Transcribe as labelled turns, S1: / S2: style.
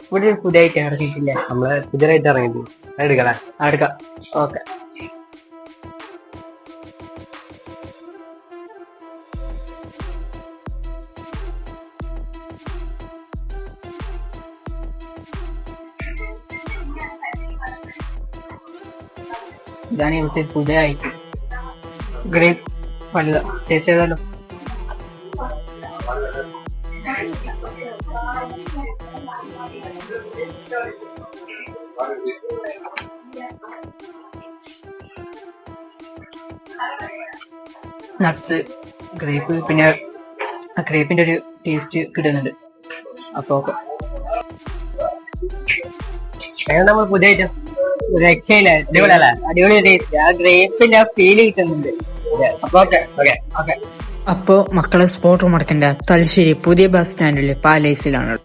S1: ഇവിടെ ഒരു പുതിയതായിട്ട് ഇറങ്ങിയിട്ടില്ല.
S2: നമ്മള് പുതിയതായിട്ട് ഇറങ്ങിയിട്ടില്ല. എടുക്കണേ?
S1: എടുക്കാം. ഓക്കെ. ഇതാണ് ഇവിടുത്തെ പുതിയതായിട്ട് ഗ്രേപ്പ് ഫലത. ടേസ്റ്റ് ചെയ്താലോ? നട്ട്സ്, ഗ്രേപ്പ്, പിന്നെ ഗ്രേപ്പിന്റെ ഒരു ടേസ്റ്റ് കിട്ടുന്നുണ്ട്. അപ്പൊ
S2: നമ്മൾ പുതിയ ഐറ്റം
S1: ഒരു രക്ഷയില്ല, അടിപൊളി ടേസ്റ്റ്. ആ ഗ്രേപ്പിന്റെ ആ ഫീല് കിട്ടുന്നുണ്ട്. അപ്പൊ ഓക്കെ.
S3: അപ്പോ മക്കളെ സ്പോട്ട് മുടക്കണ്ട, തലശ്ശേരി പുതിയ ബസ് സ്റ്റാൻഡില് പാലേസിലാണ്.